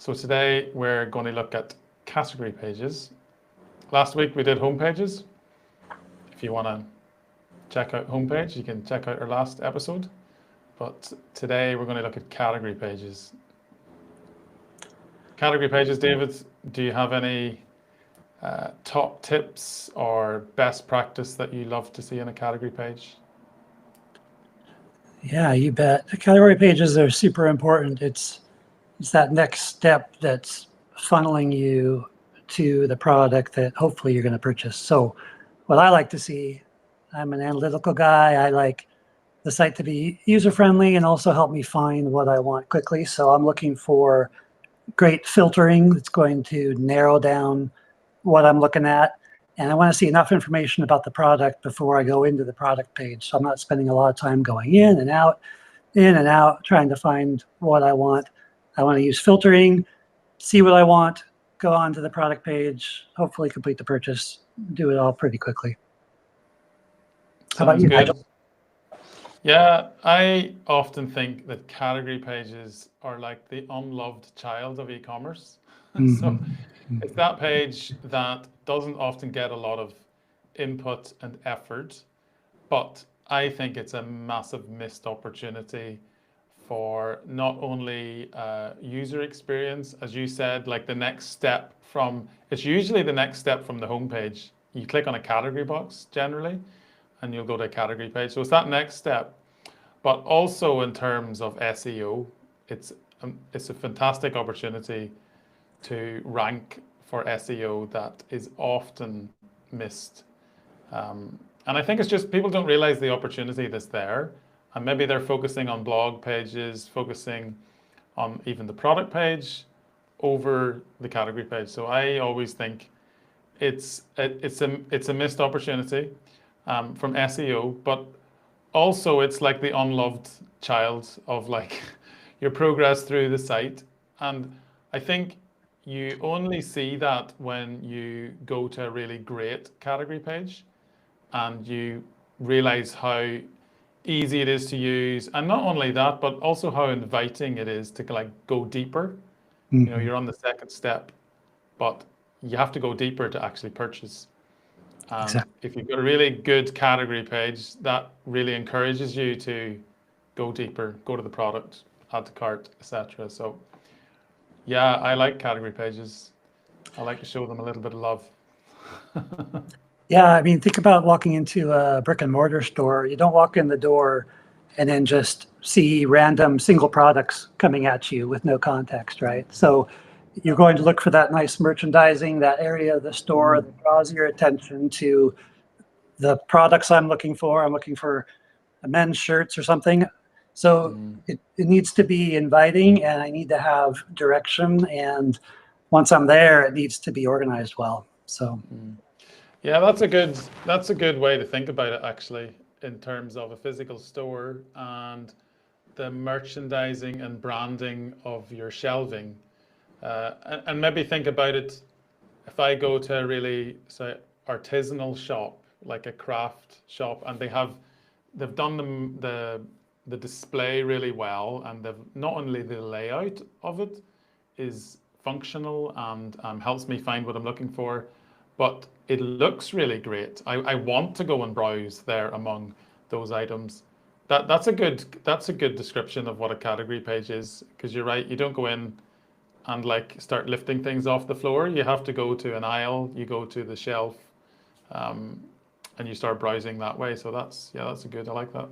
So today we're going to look at category pages. Last week we did home pages. If you want to check out homepage, you can check out our last episode. But today we're going to look at category pages. Category pages, David, do you have any top tips or best practice that you love to see in a category page? Yeah, you bet. The category pages are super important. It's that next step that's funneling you to the product that hopefully you're going to purchase. So what I like to see, I'm an analytical guy. I like the site to be user-friendly and also help me find what I want quickly. So I'm looking for great filtering that's going to narrow down what I'm looking at. And I want to see enough information about the product before I go into the product page. So I'm not spending a lot of time going in and out, trying to find what I want. I want to use filtering, see what I want, go on to the product page, hopefully complete the purchase, do it all pretty quickly. How about you, Nigel? Yeah, I often think that category pages are like the unloved child of e-commerce. So it's that page that doesn't often get a lot of input and effort, but I think it's a massive missed opportunity for not only user experience, as you said, like the next step from, it's usually the next step from the homepage. You click on a category box generally, and you'll go to a category page. So it's that next step, but also in terms of SEO, it's a fantastic opportunity to rank for SEO that is often missed. And I think it's just people don't realize the opportunity that's there. And maybe they're focusing on blog pages, focusing on even the product page over the category page. So I always think it's a missed opportunity from SEO, but also it's like the unloved child of like your progress through the site. And I think you only see that when you go to a really great category page and you realize how easy it is to use. And not only that, but also how inviting it is to like go deeper. You know, you're on the second step, but you have to go deeper to actually purchase. And Exactly. if you've got a really good category page, that really encourages you to go deeper, go to the product, add to cart, etc. So yeah, I like category pages. I like to show them a little bit of love. Yeah, I mean, think about walking into a brick and mortar store. You don't walk in the door and then just see random single products coming at you with no context, right? So you're going to look for that nice merchandising, that area of the store that draws your attention to the products I'm looking for. I'm looking for men's shirts or something. So it needs to be inviting, and I need to have direction. And once I'm there, it needs to be organized well. So. Yeah, that's a good way to think about it actually, in terms of a physical store and the merchandising and branding of your shelving. And maybe think about it, if I go to a really, say, artisanal shop, like a craft shop, and they've done the display really well, and they've not only the layout of it is functional and helps me find what I'm looking for, but it looks really great. I want to go and browse there among those items. That's a good description of what a category page is, because you're right, you don't go in and like start lifting things off the floor. You have to go to an aisle, you go to the shelf, and you start browsing that way. So that's a good, I like that.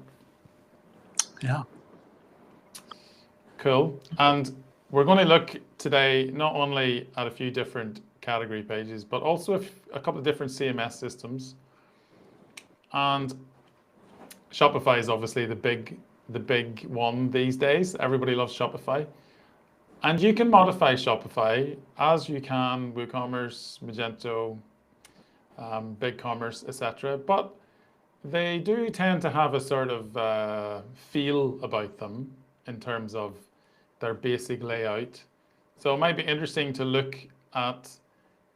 Yeah. Cool. And we're going to look today not only at a few different category pages, but also a couple of different CMS systems. And Shopify is obviously the big one these days. Everybody loves Shopify. And you can modify Shopify as you can WooCommerce, Magento, BigCommerce, etc. But they do tend to have a sort of feel about them in terms of their basic layout. So it might be interesting to look at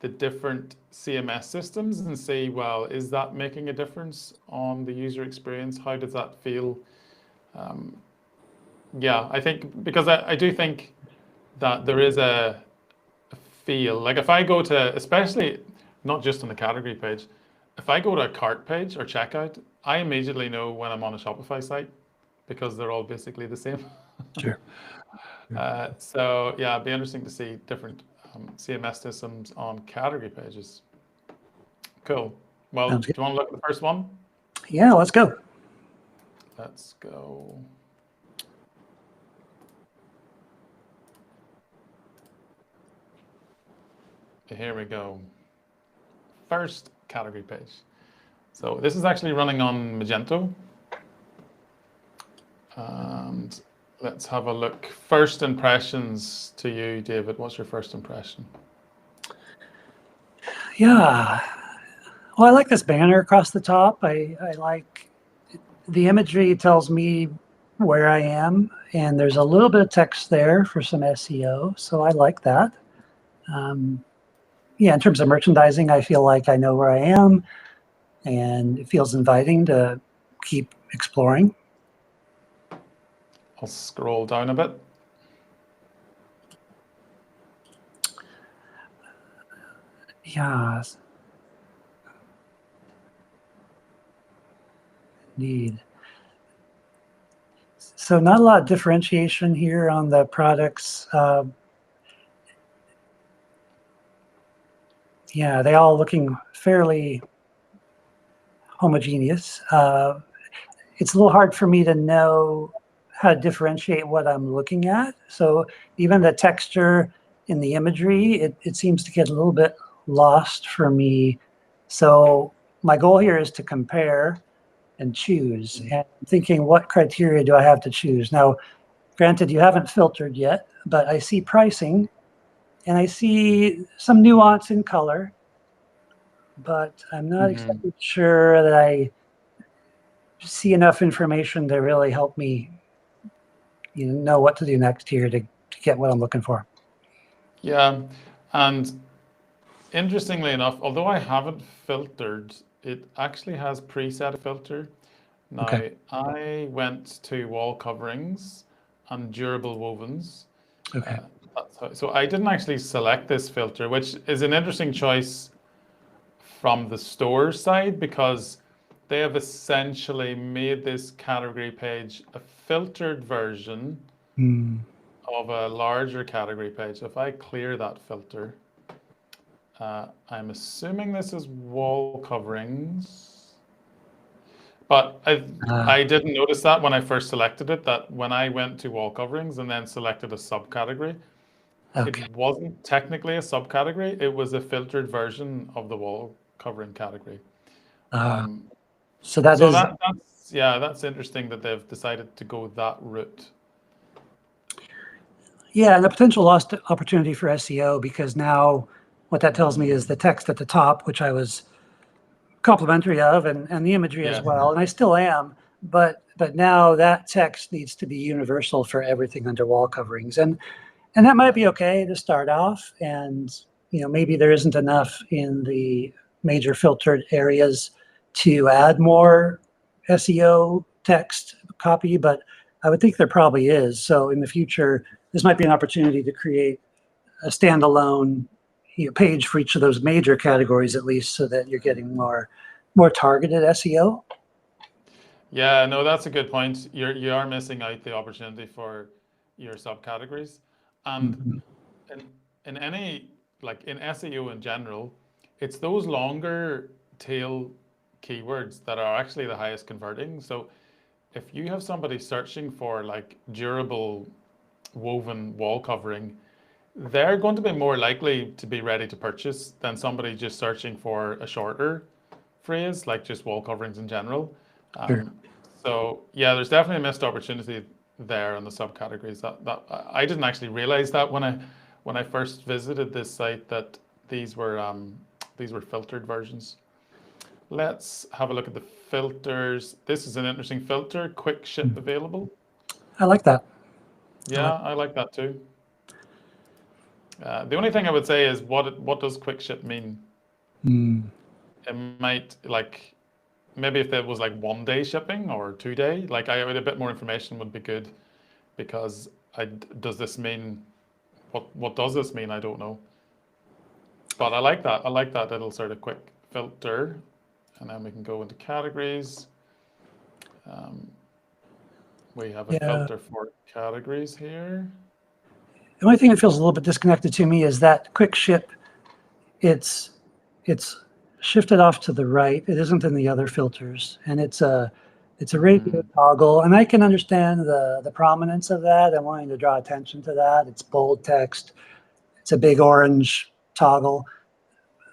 the different CMS systems and see, well, is that making a difference on the user experience? How does that feel? Yeah, I think, because I do think that there is a feel. Like if I go to, especially not just on the category page, if I go to a cart page or checkout, I immediately know when I'm on a Shopify site because they're all basically the same. Sure. So yeah, it'd be interesting to see different CMS systems on category pages. Cool. Well, Sounds do good. you want to look at the first one? Yeah, let's go. Let's go. Here we go. First category page. So this is actually running on Magento. And let's have a look. First impressions to you, David. What's your first impression? Yeah. Well, I like this banner across the top. I like the imagery tells me where I am, and there's a little bit of text there for some SEO. So I like that. Yeah, in terms of merchandising, I feel like I know where I am, and it feels inviting to keep exploring. I'll scroll down a bit. Yeah, indeed. So not a lot of differentiation here on the products. Yeah, they all looking fairly homogeneous. It's a little hard for me to know how to differentiate what I'm looking at. So even the texture in the imagery, it seems to get a little bit lost for me. So my goal here is to compare and choose. And I'm thinking, what criteria do I have to choose? Now, granted, you haven't filtered yet, but I see pricing and I see some nuance in color, but I'm not exactly sure that I see enough information to really help me know what to do next here to get what I'm looking for. Yeah, and interestingly enough, although I haven't filtered, it actually has preset filter. Now, Okay. I went to wall coverings and durable wovens. Okay. So I didn't actually select this filter, which is an interesting choice from the store side because they have essentially made this category page a filtered version of a larger category page. If I clear that filter, I'm assuming this is wall coverings, but I didn't notice that when I first selected it, that when I went to wall coverings and then selected a subcategory, Okay. it wasn't technically a subcategory. It was a filtered version of the wall covering category. So that So is, that's interesting that they've decided to go that route. yeah, and the potential lost opportunity for SEO, because now what that tells me is the text at the top, which I was complimentary of, and the imagery as well, and I still am, but now that text needs to be universal for everything under wall coverings, and that might be okay to start off, and maybe there isn't enough in the major filtered areas to add more SEO text copy, but I would think there probably is. So in the future, this might be an opportunity to create a standalone page for each of those major categories, at least, so that you're getting more targeted SEO. Yeah, no, that's a good point. You are missing out the opportunity for your subcategories, and in any like in SEO in general, it's those longer tail keywords that are actually the highest converting. So if you have somebody searching for like durable woven wall covering, they're going to be more likely to be ready to purchase than somebody just searching for a shorter phrase, like just wall coverings in general. Sure. So yeah, there's definitely a missed opportunity there in the subcategories. That I didn't actually realize that when I first visited this site that these were filtered versions. Let's have a look at the filters. This is an interesting filter, quick ship available. I like that. Yeah, I like that too. The only thing I would say is what does quick ship mean? It might like maybe if it was like 1 day shipping or 2 day, like a bit more information would be good because does this mean what does this mean? I don't know. But I like that. I like that little sort of quick filter. And then we can go into categories. We have a filter for categories here. The only thing that feels a little bit disconnected to me is that quick ship. It's shifted off to the right. It isn't in the other filters, and it's a radio toggle. And I can understand the prominence of that and wanting to draw attention to that. It's bold text. It's a big orange toggle.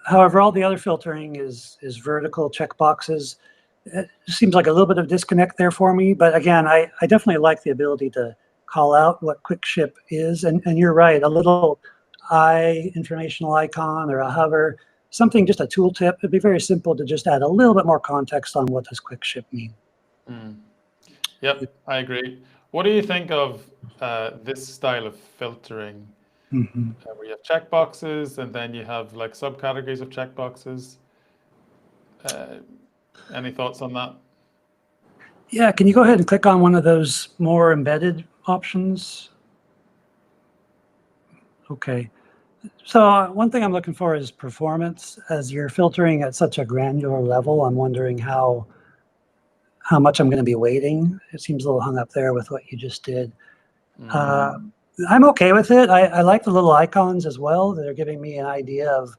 However, all the other filtering is vertical checkboxes. It seems like a little bit of disconnect there for me. But again, I definitely like the ability to call out what quick ship is. And you're right, a little eye informational icon or a hover, something, just a tooltip. It'd be very simple to just add a little bit more context on what does quick ship mean. Yep, I agree. What do you think of this style of filtering? Where you have checkboxes and then you have like subcategories of checkboxes. Any thoughts on that? Yeah, can you go ahead and click on one of those more embedded options? Okay. So one thing I'm looking for is performance. As you're filtering at such a granular level, I'm wondering how much I'm going to be weighting. It seems a little hung up there with what you just did. I'm okay with it. I like the little icons as well. They're giving me an idea of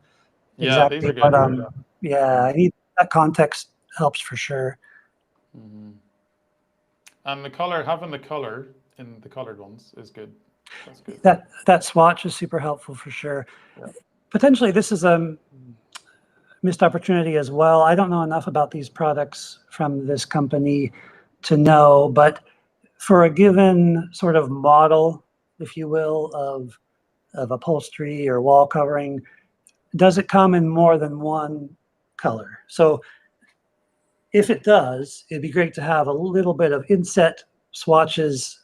exactly these are good. Yeah, I need that context, helps for sure. And the color, having the color in the colored ones is good. That's good. That swatch is super helpful for sure. Potentially, this is a missed opportunity as well. I don't know enough about these products from this company to know, but for a given sort of model, if you will, of upholstery or wall covering, does it come in more than one color? So if it does, it'd be great to have a little bit of inset swatches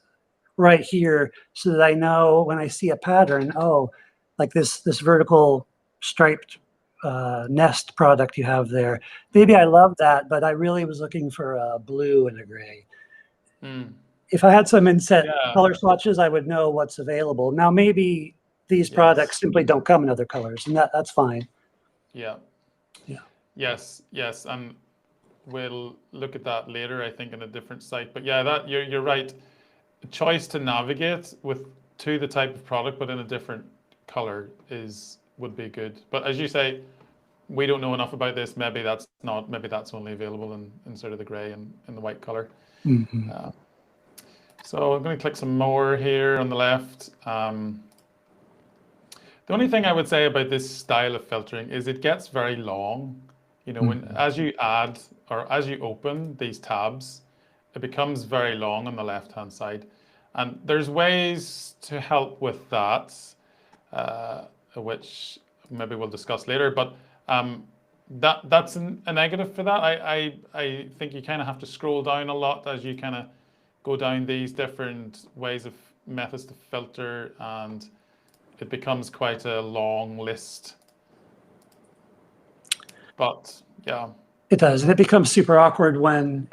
right here so that I know when I see a pattern, oh, like this vertical striped nest product you have there. Maybe I love that, but I really was looking for a blue and a gray. If I had some inset color swatches, I would know what's available. Now, maybe these products simply don't come in other colors, and that's fine. Yes, and we'll look at that later, I think, in a different site. But yeah, that you're right. A choice to navigate to the type of product, but in a different color would be good. But as you say, we don't know enough about this. Maybe that's only available in sort of the gray and in the white color. So I'm going to click some more here on the left. The only thing I would say about this style of filtering is it gets very long. You know, as you add or as you open these tabs, it becomes very long on the left-hand side. And there's ways to help with that, which maybe we'll discuss later. But that's a negative for that. I think you kind of have to scroll down a lot as you kind of go down these different methods to filter, and it becomes quite a long list. But yeah. It does. And it becomes super awkward when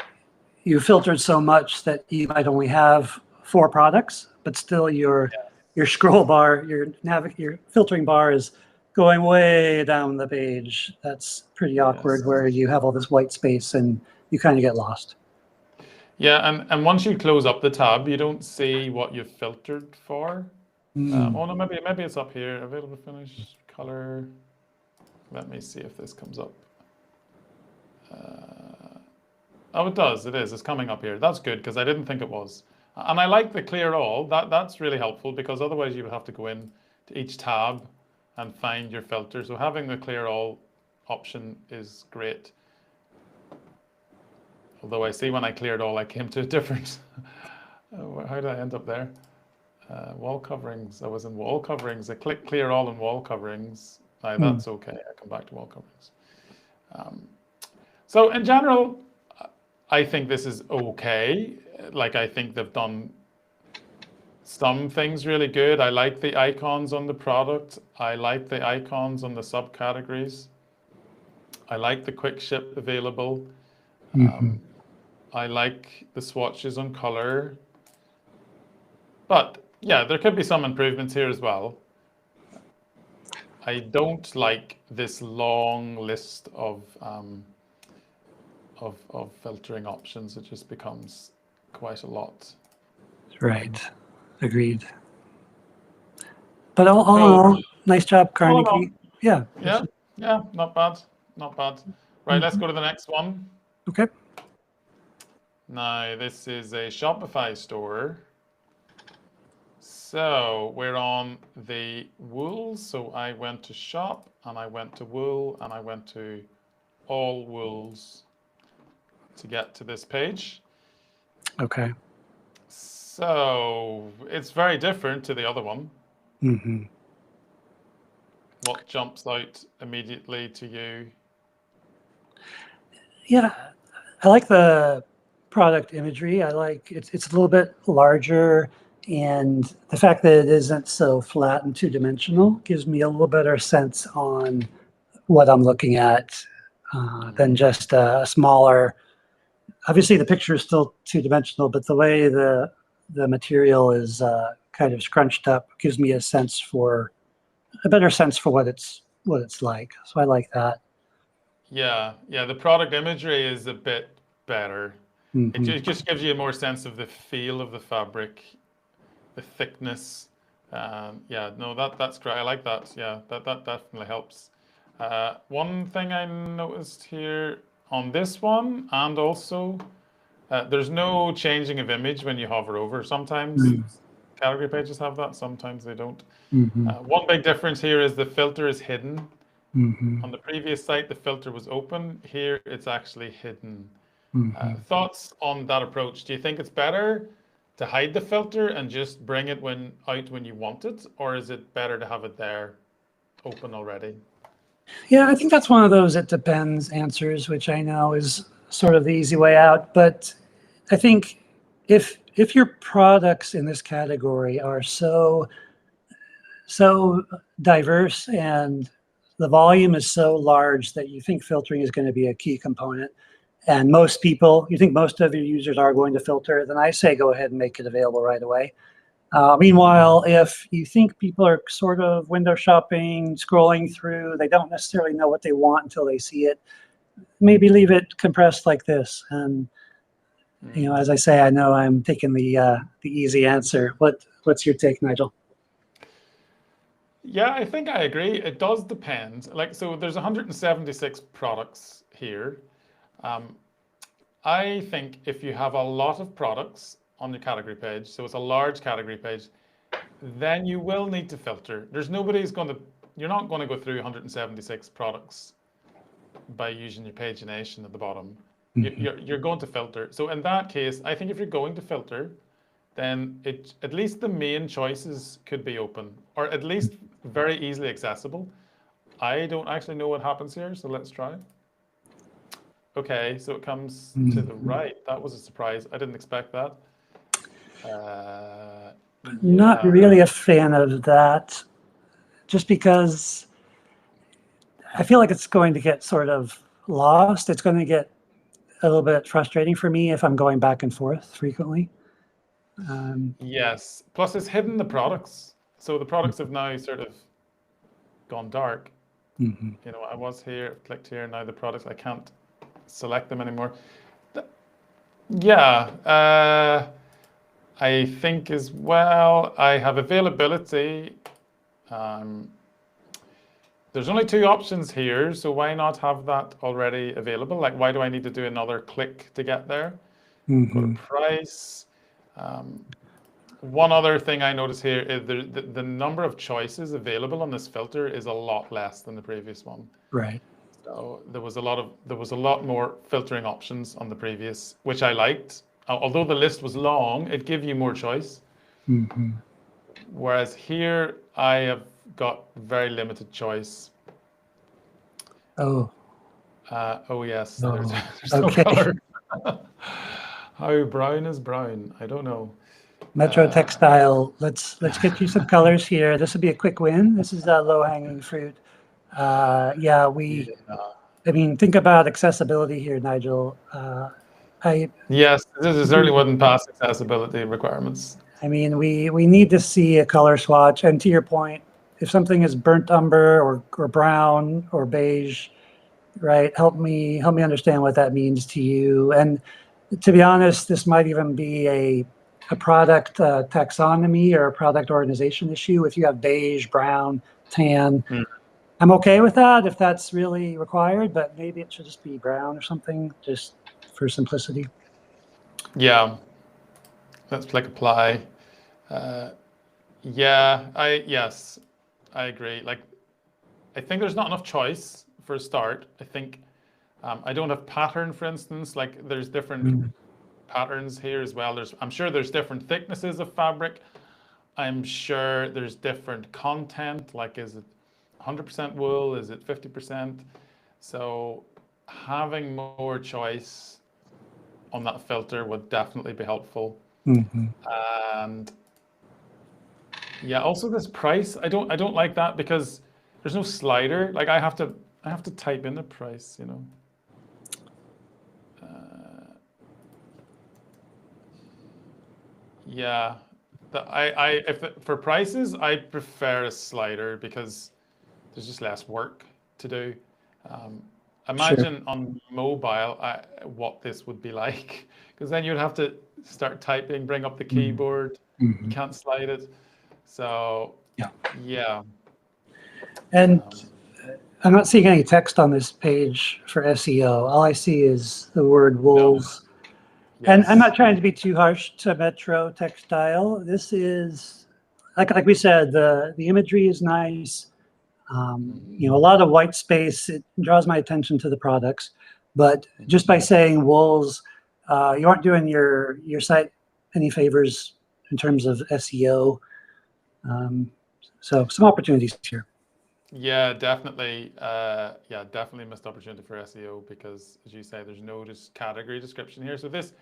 you filtered so much that you might only have 4 products, but still your scroll bar, your filtering bar is going way down the page. That's pretty awkward where you have all this white space and you kind of get lost. Yeah, and once you close up the tab, you don't see what you've filtered for. Oh no, maybe it's up here. Available finish, color. Let me see if this comes up. Oh, it does. It is. It's coming up here. That's good because I didn't think it was. And I like the clear all. That's really helpful because otherwise you would have to go in to each tab and find your filter. So having the clear all option is great. Although I see when I cleared all, I came to a different. How did I end up there? Wall coverings. I was in wall coverings. I clicked clear all in wall coverings. That's okay. I come back to wall coverings. So in general, I think this is okay. Like, I think they've done some things really good. I like the icons on the product. I like the icons on the subcategories. I like the quick ship available. I like the swatches on color. But yeah, there could be some improvements here as well. I don't like this long list of filtering options. It just becomes quite a lot. Right. Agreed. But all in So, all, nice job, all in all, Carnegie. Yeah. yeah, yeah, not bad, not bad. Right, let's go to the next one. Okay. Now, this is a Shopify store. So we're on the wool. So I went to shop and I went to wool and I went to all wools to get to this page. Okay. So it's very different to the other one. Mm-hmm. What jumps out immediately to you? Yeah, I like the product imagery. I like it's a little bit larger, and the fact that it isn't so flat and two-dimensional gives me a little better sense on what I'm looking at than just a smaller. Obviously, the picture is still two-dimensional, but the way the material is kind of scrunched up gives me a better sense for what it's like. So I like that. Yeah, yeah, the product imagery is a bit better. Mm-hmm. It just gives you a more sense of the feel of the fabric, the thickness. Yeah, no, that's great. I like that. Yeah, that definitely helps. One thing I noticed here on this one, and also there's no changing of image when you hover over. Sometimes category pages have that, sometimes they don't. Mm-hmm. One big difference here is the filter is hidden. Mm-hmm. On the previous site, the filter was open. Here, it's actually hidden. Mm-hmm. Thoughts on that approach? Do you think it's better to hide the filter and just bring it out when you want it, or is it better to have it there open already? Yeah, I think that's one of those "it depends" answers, which I know is sort of the easy way out. But I think if your products in this category are so diverse and the volume is so large that you think filtering is going to be a key component, and you think most of your users are going to filter, then I say go ahead and make it available right away. Meanwhile, if you think people are sort of window shopping, scrolling through, they don't necessarily know what they want until they see it, maybe leave it compressed like this. And as I say, I know I'm taking the easy answer. What's your take, Nigel? Yeah, I think I agree. It does depend. Like, so there's 176 products here. I think if you have a lot of products on your category page, so it's a large category page, then you will need to filter. You're not going to go through 176 products by using your pagination at the bottom. You're going to filter. So in that case, I think if you're going to filter, then at least the main choices could be open, or at least very easily accessible. I don't actually know what happens here, so let's try. Okay, so it comes to the right. That was a surprise. I didn't expect that. Not Yeah. really a fan of that, just because I feel like it's going to get sort of lost. It's going to get a little bit frustrating for me if I'm going back and forth frequently. Yes. Plus, it's hidden the products. So the products have now sort of gone dark. Mm-hmm. I was here, clicked here, now the products, I can't select them anymore. Yeah. I think as well, I have availability. There's only 2 options here, so why not have that already available? Like, why do I need to do another click to get there? Go to price. One other thing I notice here is the number of choices available on this filter is a lot less than the previous one. Right. So there was a lot more filtering options on the previous, which I liked. Although the list was long, it gave you more choice. Mm-hmm. Whereas here, I have got very limited choice. Oh. Oh yes, Oh, there's no okay. color. How brown is brown? I don't know. Metro Textile. Let's get you some colors here. This would be a quick win. This is low-hanging fruit. Yeah, I mean, think about accessibility here, Nigel. Yes, this certainly wouldn't pass accessibility requirements. I mean, we need to see a color swatch. And to your point, if something is burnt umber or brown or beige, right? Help me understand what that means to you. And to be honest, this might even be a product taxonomy or a product organization issue. If you have beige, brown, tan, I'm okay with that if that's really required, but maybe it should just be brown or something, just for simplicity. Yeah, let's click apply. Yeah, yes, I agree. Like, I think there's not enough choice for a start. I think I don't have pattern, for instance. Like, there's different patterns here as well. I'm sure there's different thicknesses of fabric. I'm sure there's different content. Like, is it 100% wool? Is it 50%? So having more choice on that filter would definitely be helpful. And yeah, also this price, I don't like that because there's no slider. Like I have to type in the price, you know. Yeah, for prices, I prefer a slider because there's just less work to do. Imagine on mobile what this would be like, because then you'd have to start typing, bring up the keyboard. You can't slide it. So yeah. And I'm not seeing any text on this page for SEO. All I see is the word wolves. No. And I'm not trying to be too harsh to Metro Textile. This is, like we said, the imagery is nice. You know, a lot of white space. It draws my attention to the products. But just by saying wolves, you aren't doing your site any favors in terms of SEO. So some opportunities here. Yeah, definitely. Definitely missed opportunity for SEO because, as you say, there's no category description here. So this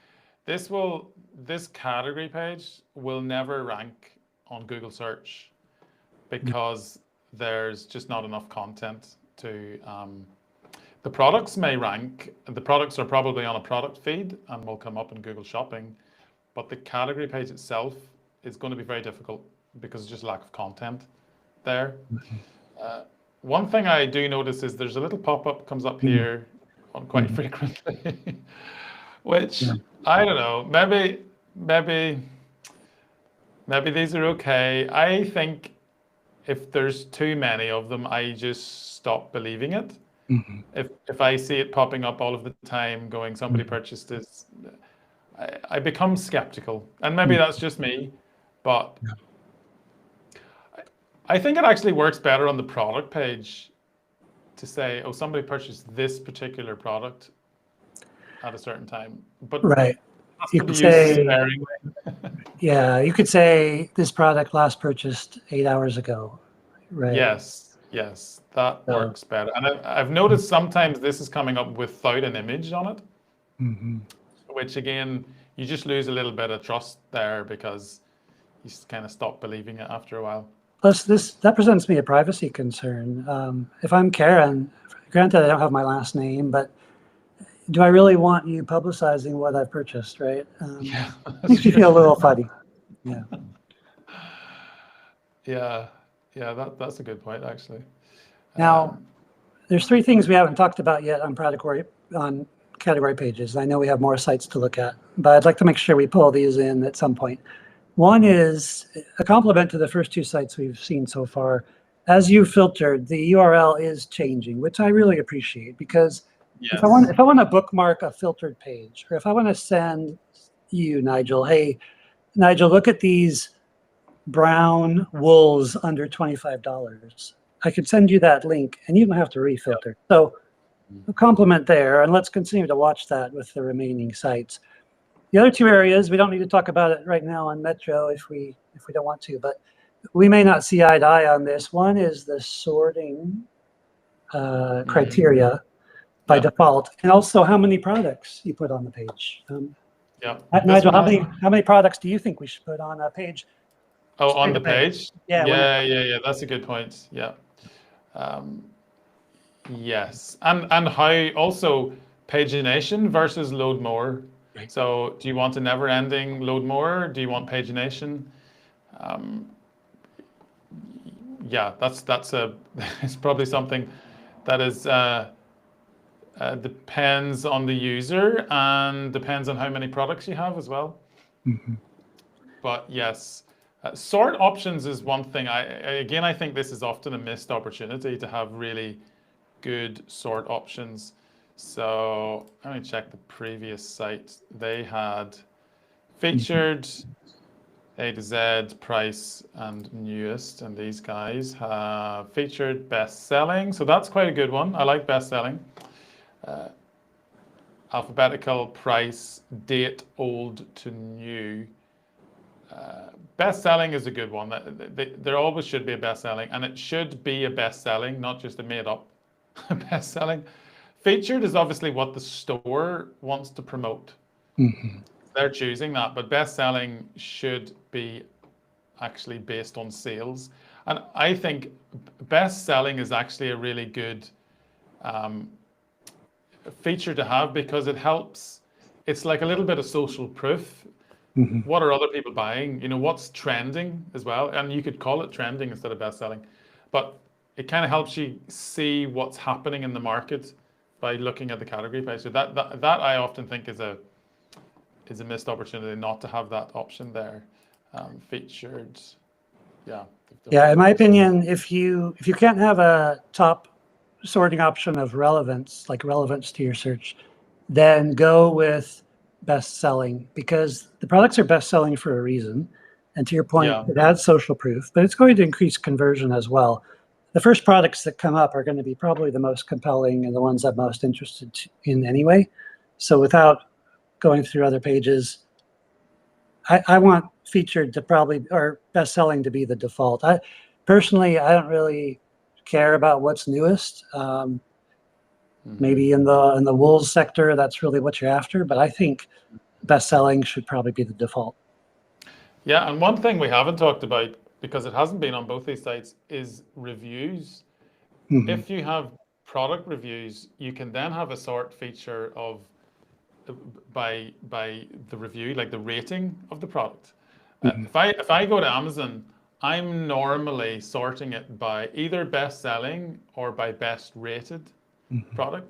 category page will never rank on Google search because there's just not enough content to. The products may rank. The products are probably on a product feed and will come up in Google Shopping, but the category page itself is going to be very difficult because there's just lack of content there. One thing I do notice is there's a little pop-up comes up here on quite frequently, which I don't know. Maybe these are okay. I think if there's too many of them, I just stop believing it. If I see it popping up all of the time, going somebody purchased this, I become skeptical, and maybe that's just me, but. I think it actually works better on the product page to say, oh, somebody purchased this particular product at a certain time. But you could say, yeah, you could say this product last purchased 8 hours ago, right? Yes, that works better. And I've noticed sometimes this is coming up without an image on it, which again, you just lose a little bit of trust there because you kind of stop believing it after a while. Plus, that presents me a privacy concern. If I'm Karen, granted I don't have my last name, but do I really want you publicizing what I've purchased, right? Makes me feel a little funny. Yeah, that's a good point, actually. Now, there's 3 things we haven't talked about yet on category pages. I know we have more sites to look at, but I'd like to make sure we pull these in at some point. One is a compliment to the first 2 sites we've seen so far. As you filtered, the URL is changing, which I really appreciate because if I want to bookmark a filtered page, or if I want to send you, Nigel, hey, Nigel, look at these brown wools under $25. I could send you that link and you don't have to refilter. So a compliment there, and let's continue to watch that with the remaining sites. The other 2 areas, we don't need to talk about it right now on Metro if we don't want to, but we may not see eye to eye on this. One is the sorting criteria by default, and also how many products you put on the page. Nigel, how many products do you think we should put on a page? Oh, on the page? Yeah. That's a good point. Yeah. Yes, and how also pagination versus load more. So do you want a never-ending load more? Do you want pagination? yeah, that's it's probably something that is depends on the user and depends on how many products you have as well. But yes, sort options is one thing. I think this is often a missed opportunity to have really good sort options. So let me check the previous site. They had featured, A to Z, price, and newest, and these guys have featured best selling. So that's quite a good one. I like best selling. Alphabetical, price, date, old to new. Best selling is a good one. There always should be a best selling, and it should be a best selling, not just a made up best selling. Featured is obviously what the store wants to promote. They're choosing that, but best selling should be actually based on sales. And I think best selling is actually a really good feature to have because it helps. It's like a little bit of social proof. What are other people buying? You know, what's trending as well? And you could call it trending instead of best selling. But it kind of helps you see what's happening in the market by looking at the category page. So that I often think is a missed opportunity not to have that option there. Featured, yeah. Yeah, in my opinion, if you can't have a top sorting option of relevance, like relevance to your search, then go with best selling, because the products are best selling for a reason. And to your point, Yeah. it adds social proof, but it's going to increase conversion as well. The first products that come up are going to be probably the most compelling and the ones I'm most interested in anyway. So without going through other pages, I want featured to probably, or best selling to be the default. Personally, I don't really care about what's newest. Maybe in the wool sector, that's really what you're after. But I think best selling should probably be the default. Yeah, and one thing we haven't talked about, because it hasn't been on both these sites, is reviews. If you have product reviews, you can then have a sort feature of by the review, like the rating of the product. If I go to Amazon, I'm normally sorting it by either best selling or by best rated product,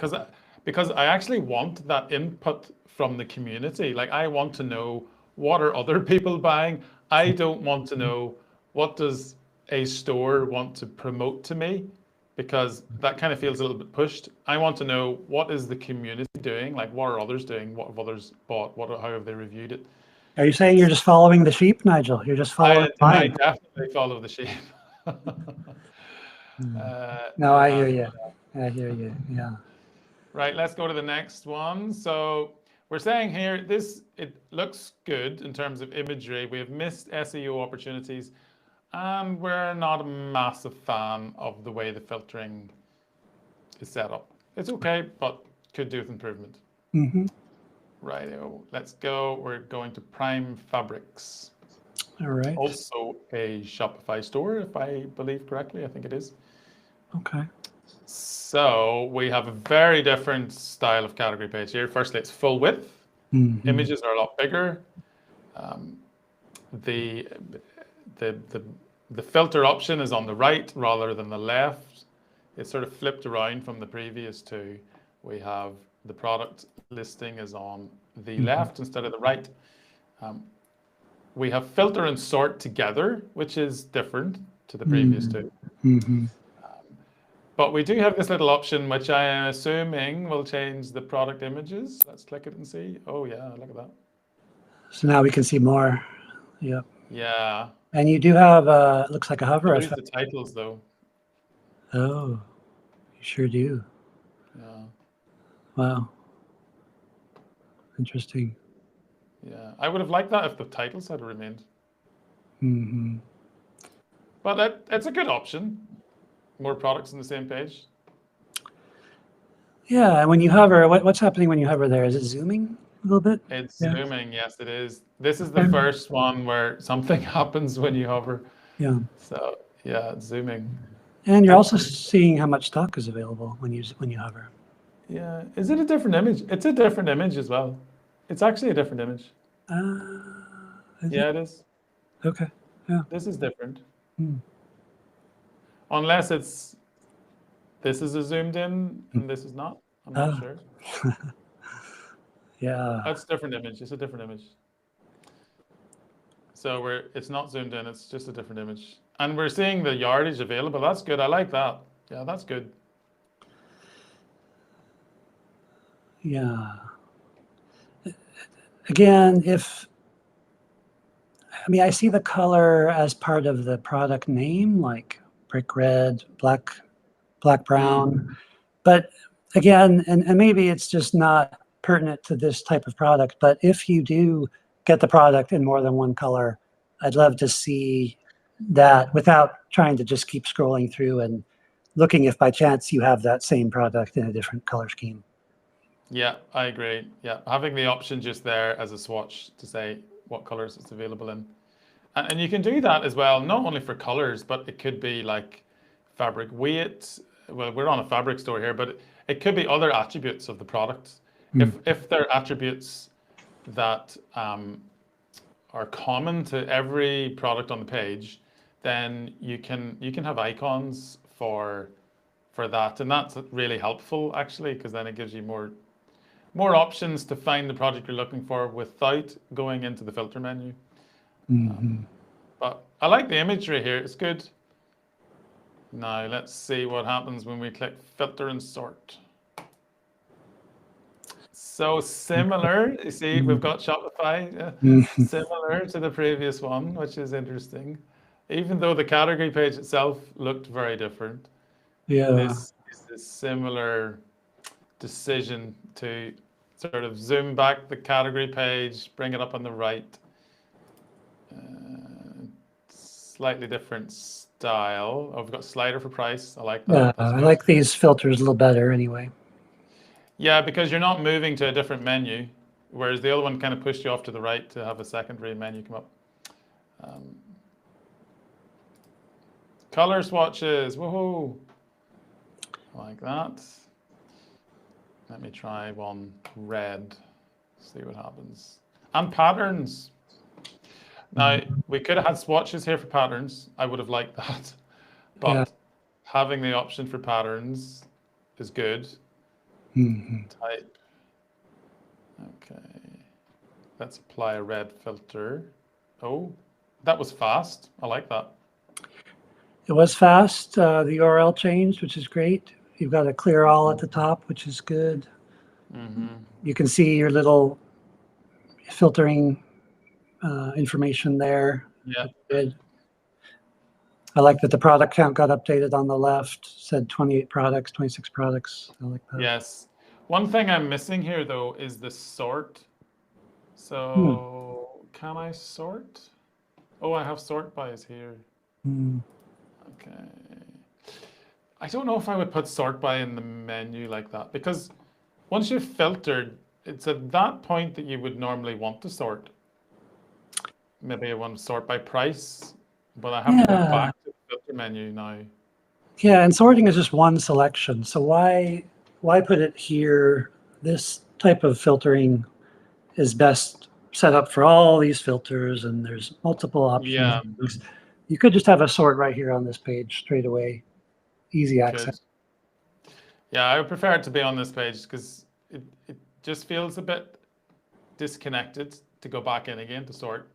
because I actually want that input from the community. Like I want to know, what are other people buying? I don't want to know what does a store want to promote to me, because that kind of feels a little bit pushed. I want to know, what is the community doing? Like what are others doing? What have others bought? How have they reviewed it? Are you saying you're just following the sheep, Nigel? You're just following I mine. definitely follow the sheep. No, I hear you. I hear you. Yeah. Right, let's go to the next one. So we're saying here, it looks good in terms of imagery. We have missed SEO opportunities, and we're not a massive fan of the way the filtering is set up. It's okay, but could do with improvement. Right, let's go. We're going to Prime Fabrics. All right. Also a Shopify store, if I believe correctly. I think it is. Okay. So we have a very different style of category page here. Firstly, it's full width. Images are a lot bigger. The filter option is on the right rather than the left. It's sort of flipped around from the previous two. We have the product listing is on the left instead of the right. We have filter and sort together, which is different to the previous two. But we do have this little option, which I am assuming will change the product images. Let's click it and see. Oh yeah, look at that. So now we can see more. Yep. Yeah. And you do have, looks like a hover Lose effect. the titles though. Oh, you sure do. Yeah. Wow. Interesting. Yeah, I would have liked that if the titles had remained. But it's a good option. More products on the same page. Yeah, and when you hover, what's happening when you hover there? Is it zooming a little bit? It's zooming, yes, it is. This is the first one where something happens when you hover. Yeah. So yeah, it's zooming. And you're also seeing how much stock is available when you hover. Yeah, is it a different image? It's a different image as well. It's actually a different image. Yeah, it is. Okay. Yeah. This is different. unless this is a zoomed in and this is not. I'm not sure. Yeah. That's a different image. It's a different image. So it's not zoomed in. It's just a different image, and we're seeing the yardage available. That's good. I like that. Yeah, that's good. Yeah. Again, I see the color as part of the product name, like brick red, black brown. But again, and maybe it's just not pertinent to this type of product, but if you do get the product in more than one color, I'd love to see that without trying to just keep scrolling through and looking if by chance you have that same product in a different color scheme. Yeah, I agree. Yeah, having the option just there as a swatch to say what colors it's available in. And you can do that as well, not only for colors, but it could be like fabric weight. Well, we're on a fabric store here, but it could be other attributes of the product. If they're attributes that are common to every product on the page, then you can have icons for that, and that's really helpful actually, because then it gives you more options to find the product you're looking for without going into the filter menu. But I like the imagery here. It's good. Now let's see what happens when we click filter and sort. So similar, you see, we've got Shopify, similar to the previous one, which is interesting. Even though the category page itself looked very different, this is a similar decision to sort of zoom back the category page, bring it up on the right. Slightly different style. Oh, we've got slider for price. I like that. Yeah, I like these filters a little better anyway. Yeah, because you're not moving to a different menu, whereas the other one kind of pushed you off to the right to have a secondary menu come up. Color swatches, woohoo! Like that. Let me try one red, see what happens. And patterns. Now, we could have had swatches here for patterns. I would have liked that. But having the option for patterns is good. Type. Okay. Let's apply a red filter. Oh, that was fast. I like that. It was fast. The URL changed, which is great. You've got a clear all at the top, which is good. You can see your little filtering information there. Yeah. Good. I like that the product count got updated on the left, said 28 products, 26 products. I like that. Yes. One thing I'm missing here, though, is the sort. So can I sort? Oh, I have sort bys here. Okay. I don't know if I would put sort by in the menu like that, because once you've filtered, it's at that point that you would normally want to sort. Maybe I want to sort by price, but I have to go back to the filter menu now. Yeah, and sorting is just one selection. So why put it here? This type of filtering is best set up for all these filters, and there's multiple options. Yeah. You could just have a sort right here on this page straight away. Easy access. Yeah, I would prefer it to be on this page because it just feels a bit disconnected to go back in again to sort.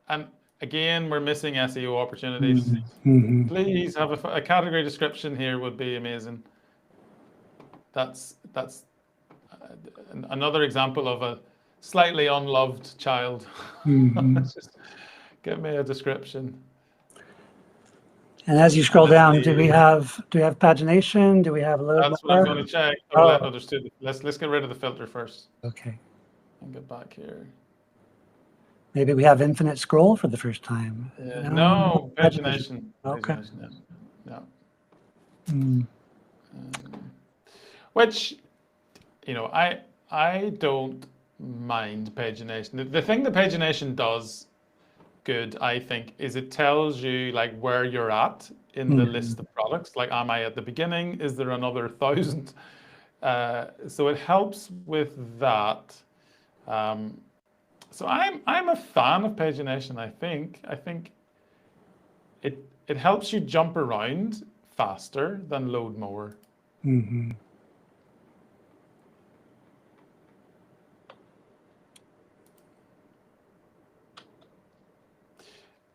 And again, we're missing SEO opportunities. Please have a category description here would be amazing. That's another example of a slightly unloved child. Just give me a description. And as you scroll down, do we have pagination? Do we have a little That's what I'm going to check. Understood. Let's get rid of the filter first. Okay. And get back here. Maybe we have infinite scroll for the first time. No, pagination. Okay. Pagination, yeah. Which, I don't mind pagination. The thing that pagination does good, I think, is it tells you like where you're at in the list of products. Like, am I at the beginning? Is there another 1,000? So it helps with that. So I'm a fan of pagination. I think it it helps you jump around faster than load more. Mm-hmm.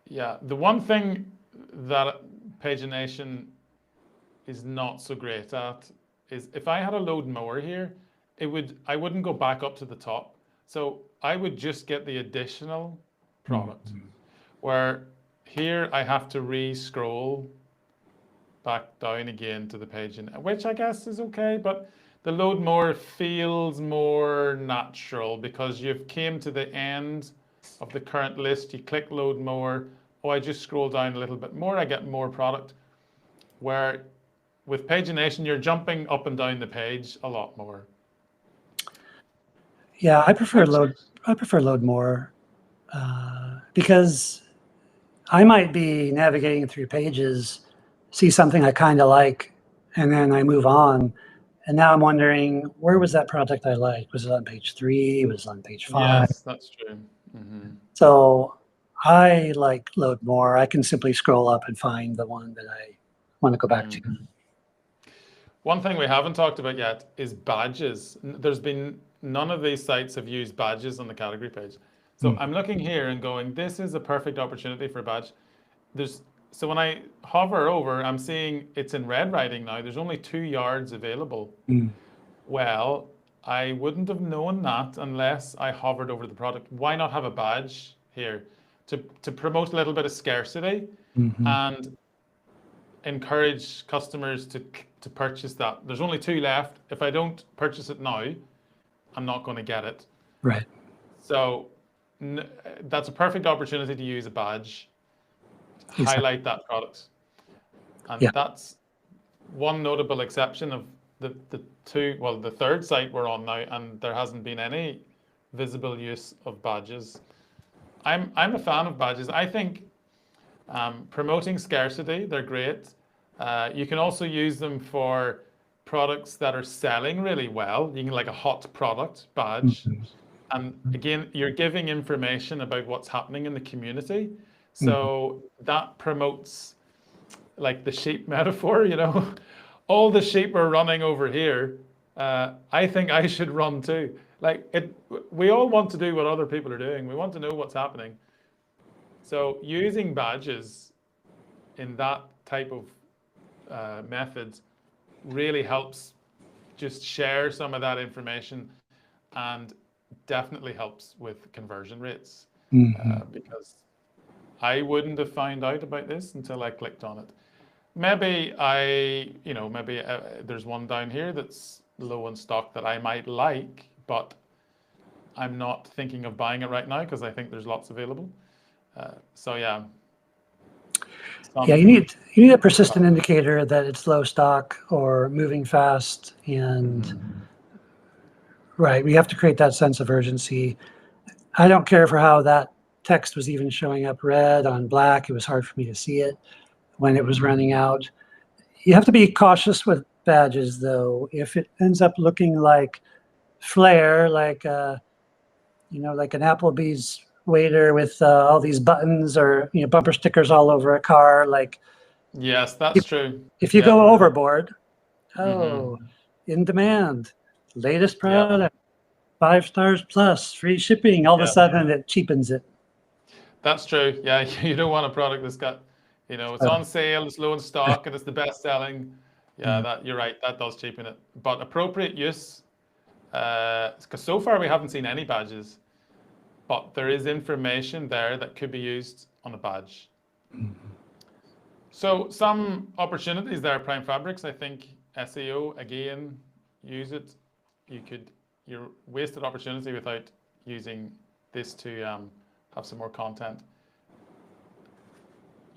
Yeah, the one thing that pagination is not so great at is if I had a load more here, I wouldn't go back up to the top. So I would just get the additional product. Mm-hmm. Where here I have to re-scroll back down again to the page, which I guess is okay, but the load more feels more natural because you've came to the end of the current list, you click load more, oh, I just scroll down a little bit more, I get more product. Where with pagination, you're jumping up and down the page a lot more. Yeah, I prefer load more because I might be navigating through pages, see something I kind of like, and then I move on. And now I'm wondering, where was that product I liked? Was it on page 3? Was it on page 5? Yes, that's true. Mm-hmm. So I like load more. I can simply scroll up and find the one that I want to go back to. One thing we haven't talked about yet is badges. There's been none of these sites have used badges on the category page. So I'm looking here and going, this is a perfect opportunity for a badge. So when I hover over, I'm seeing it's in red writing now. There's only 2 yards available. Well, I wouldn't have known that unless I hovered over the product. Why not have a badge here to promote a little bit of scarcity and encourage customers to purchase that. There's only 2 left. If I don't purchase it now, I'm not going to get it. Right. So that's a perfect opportunity to use a badge, to highlight that product. And that's one notable exception of the third site we're on now, and there hasn't been any visible use of badges. I'm a fan of badges. I think promoting scarcity, they're great. You can also use them for products that are selling really well. You can like a hot product badge. And again, you're giving information about what's happening in the community. So that promotes like the sheep metaphor, all the sheep are running over here. I think I should run too. We all want to do what other people are doing. We want to know what's happening. So using badges in that type of methods really helps just share some of that information and definitely helps with conversion rates because I wouldn't have found out about this until I clicked on it. Maybe there's one down here that's low in stock that I might like, but I'm not thinking of buying it right now because I think there's lots available. So yeah. You need a persistent indicator that it's low stock or moving fast, and right, we have to create that sense of urgency. I don't care for how that text was even showing up red on black. It was hard for me to see it when it was running out. You have to be cautious with badges, though. If it ends up looking like flair, like like an Applebee's waiter with all these buttons or bumper stickers all over a car, like yes, that's true. If you go overboard, in demand, latest product, 5 stars plus, free shipping, all of a sudden it cheapens it. That's true. Yeah, you don't want a product that's got, it's on sale, it's low in stock, and it's the best selling. Yeah, you're right. That does cheapen it. But appropriate use, because so far we haven't seen any badges, but there is information there that could be used on a badge. So some opportunities there, Prime Fabrics. I think SEO, again, use it. You're wasted opportunity without using this to have some more content.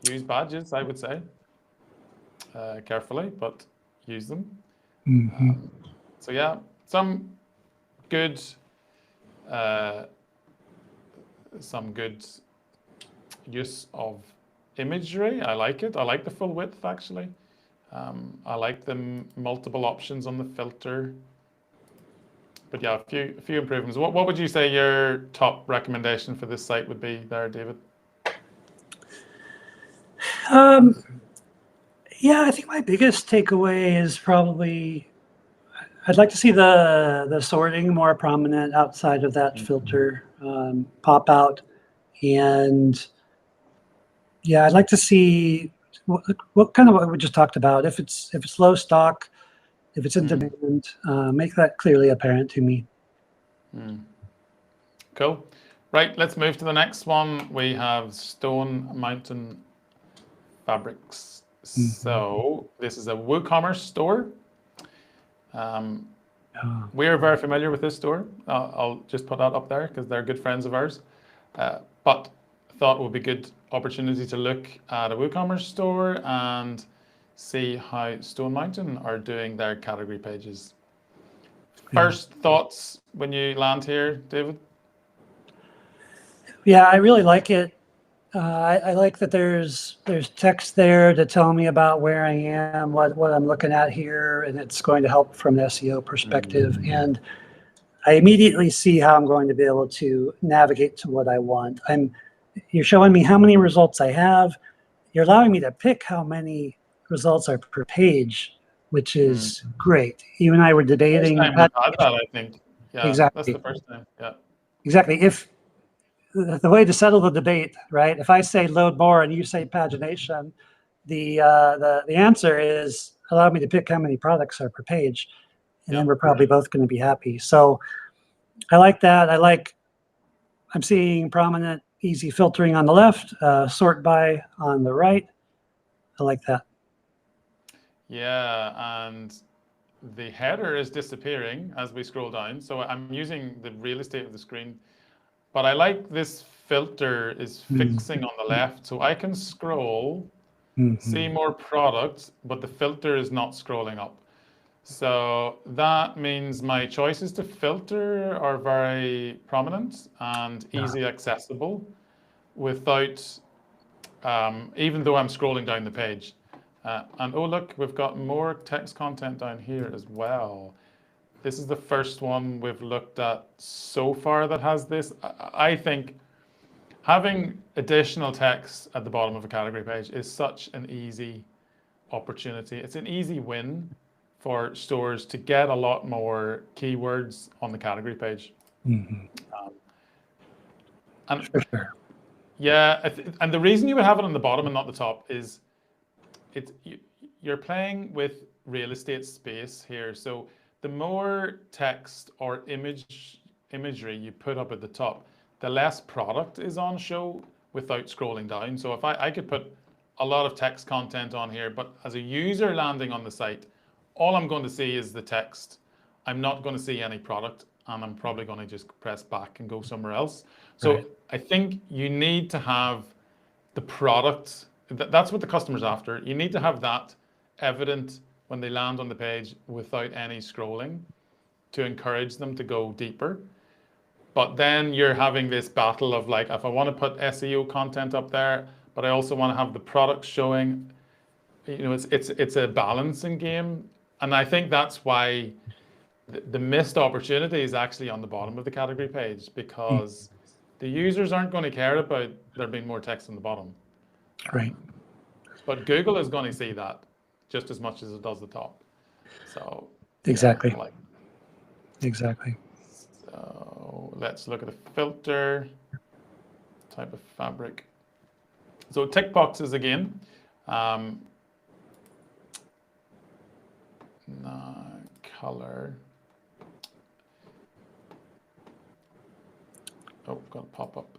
Use badges, I would say, carefully, but use them. So yeah, some good use of imagery. I like it. I like the full width actually. I like the multiple options on the filter. But yeah, a few improvements. What would you say your top recommendation for this site would be there, David? Yeah, I think my biggest takeaway is probably I'd like to see the sorting more prominent outside of that filter pop out, and yeah, I'd like to see what kind of what we just talked about. If it's low stock, if it's in demand, make that clearly apparent to me. Cool. Right, let's move to the next one. We have Stone Mountain Fabrics. So this is a WooCommerce store. We're very familiar with this store. I'll just put that up there because they're good friends of ours. But thought it would be a good opportunity to look at a WooCommerce store and see how Stone Mountain are doing their category pages. First thoughts when you land here, David? Yeah, I really like it. I like that there's text there to tell me about where I am, what I'm looking at here, and it's going to help from an SEO perspective. And I immediately see how I'm going to be able to navigate to what I want. You're showing me how many results I have. You're allowing me to pick how many results are per page, which is great. You and I were debating. First time we've had that, I think. Yeah, exactly. That's the first time. Yeah. Exactly. If the way to settle the debate, right? If I say load more and you say pagination, the answer is allow me to pick how many products are per page, and then we're probably both going to be happy. So I like that. I'm seeing prominent, easy filtering on the left, sort by on the right. I like that. Yeah, and the header is disappearing as we scroll down. So I'm using the real estate of the screen, but I like this filter is fixing on the left. So I can scroll, see more products, but the filter is not scrolling up. So that means my choices to filter are very prominent and easy accessible without, even though I'm scrolling down the page. And oh, look, we've got more text content down here as well. This is the first one we've looked at so far that has this. I think having additional text at the bottom of a category page is such an easy opportunity. It's an easy win for stores to get a lot more keywords on the category page. And for sure. Yeah, and the reason you would have it on the bottom and not the top is you're playing with real estate space here. So the more text or imagery you put up at the top, the less product is on show without scrolling down. So if I could put a lot of text content on here, but as a user landing on the site, all I'm going to see is the text. I'm not going to see any product, and I'm probably going to just press back and go somewhere else. So I think you need to have the product. That's what the customer's after. You need to have that evident when they land on the page without any scrolling to encourage them to go deeper. But then you're having this battle of like, if I want to put SEO content up there, but I also want to have the product showing, it's a balancing game. And I think that's why the missed opportunity is actually on the bottom of the category page, because the users aren't going to care about there being more text on the bottom. Right. But Google is going to see that just as much as it does the top. So exactly. Yeah, exactly. So let's look at the filter type of fabric. So tick boxes again. Color. Oh, got a pop up.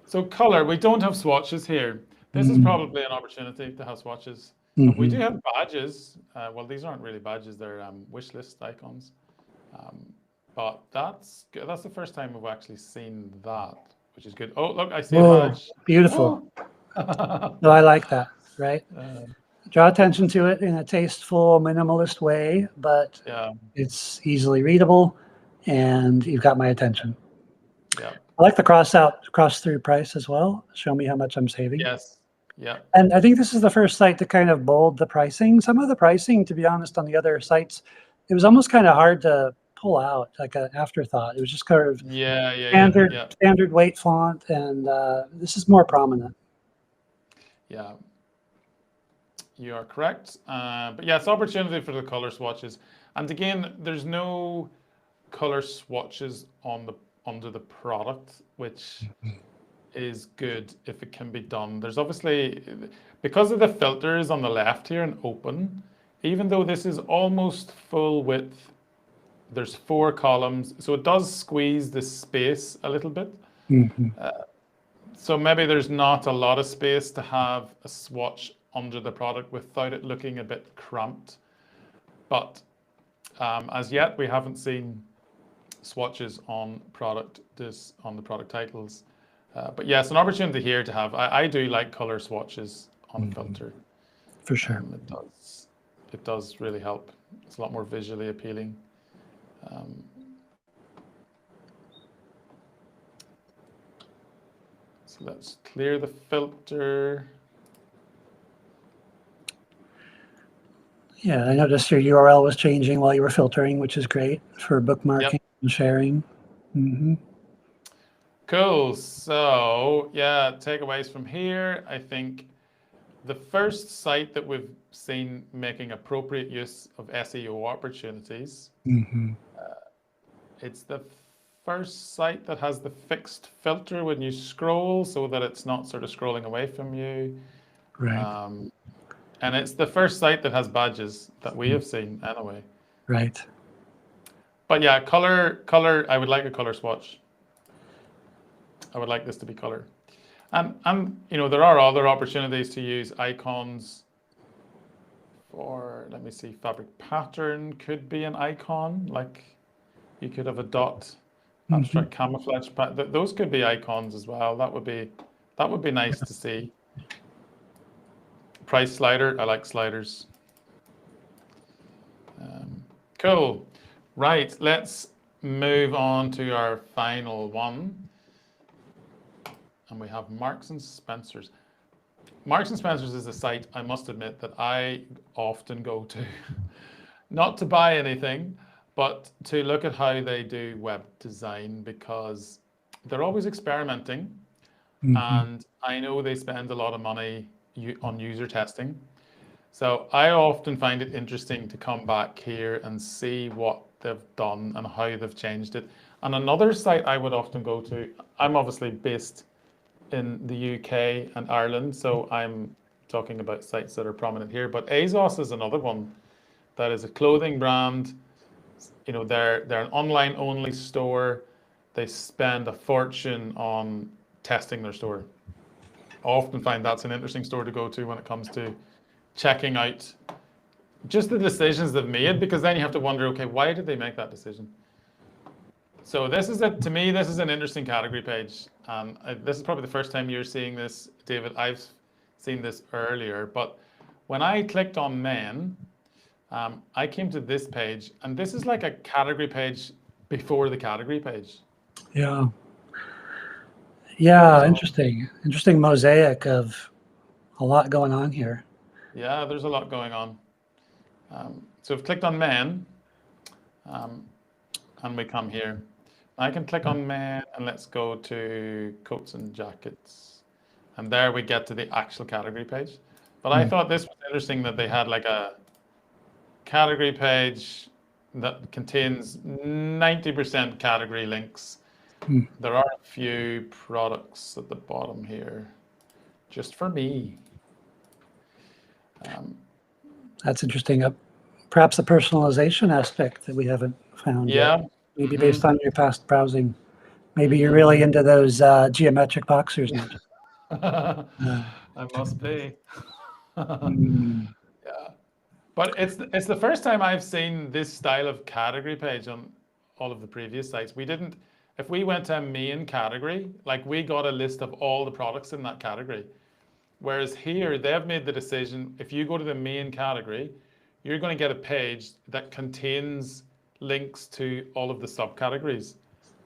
So color, we don't have swatches here. This is probably an opportunity to have swatches. We do have badges. Well, these aren't really badges; they're wish list icons. But that's good. That's the first time we've actually seen that, which is good. Oh, look, I see a badge. Beautiful. No, I like that. Right. Draw attention to it in a tasteful, minimalist way, but it's easily readable, and you've got my attention. Yeah. I like the cross through price as well. Show me how much I'm saving. Yes. Yeah. And I think this is the first site to kind of bold the pricing. Some of the pricing, to be honest, on the other sites, it was almost kind of hard to pull out, like an afterthought. It was just kind of standard weight font, and this is more prominent. Yeah, you are correct. But yeah, it's opportunity for the color swatches. And again, there's no color swatches on the under the product, which is good if it can be done. There's obviously, because of the filters on the left here and open, even though this is almost full width, there's 4 columns, so it does squeeze the space a little bit. So maybe there's not a lot of space to have a swatch under the product without it looking a bit cramped. But as yet, we haven't seen swatches on the product titles. But yes, an opportunity here to have. I do like color swatches on a filter. For sure. It does really help. It's a lot more visually appealing. So let's clear the filter. Yeah, I noticed your URL was changing while you were filtering, which is great for bookmarking and sharing. Cool. So yeah, takeaways from here. I think the first site that we've seen making appropriate use of SEO opportunities, it's the first site that has the fixed filter when you scroll so that it's not sort of scrolling away from you. Right. And it's the first site that has badges that we have seen anyway. Right. But yeah, color, I would like a color swatch. I would like this to be color. And you know, there are other opportunities to use icons for, let me see, fabric pattern could be an icon, like you could have a dot abstract camouflage pattern. Those could be icons as well. That would be nice to see. Price slider, I like sliders. Cool. Right, let's move on to our final one. And we have Marks and Spencer's. Marks and Spencer's is a site, I must admit, that I often go to. Not to buy anything, but to look at how they do web design, because they're always experimenting. And I know they spend a lot of money on user testing. So I often find it interesting to come back here and see what they've done and how they've changed it. And another site I would often go to, I'm obviously based in the UK and Ireland, so I'm talking about sites that are prominent here, but ASOS is another one that is a clothing brand. You know, they're an online only store. They spend a fortune on testing their store. I often find that's an interesting store to go to when it comes to checking out just the decisions they've made, because then you have to wonder, okay, why did they make that decision? So to me, this is an interesting category page. This is probably the first time you're seeing this, David. I've seen this earlier, but when I clicked on men, I came to this page, and this is like a category page before the category page. Yeah. Yeah, so, interesting mosaic of a lot going on here. Yeah, there's a lot going on. So I've clicked on men, and we come here. I can click on men, and let's go to coats and jackets. And there we get to the actual category page. But I thought this was interesting that they had like a category page that contains 90% category links. There are a few products at the bottom here, just for me. That's interesting. Perhaps a personalization aspect that we haven't found yet. Maybe based on your past browsing. Maybe you're really into those geometric boxers now. I must be. Yeah. But it's the first time I've seen this style of category page on all of the previous sites. If we went to a main category, like we got a list of all the products in that category. Whereas here, they've made the decision, if you go to the main category, you're going to get a page that contains links to all of the subcategories.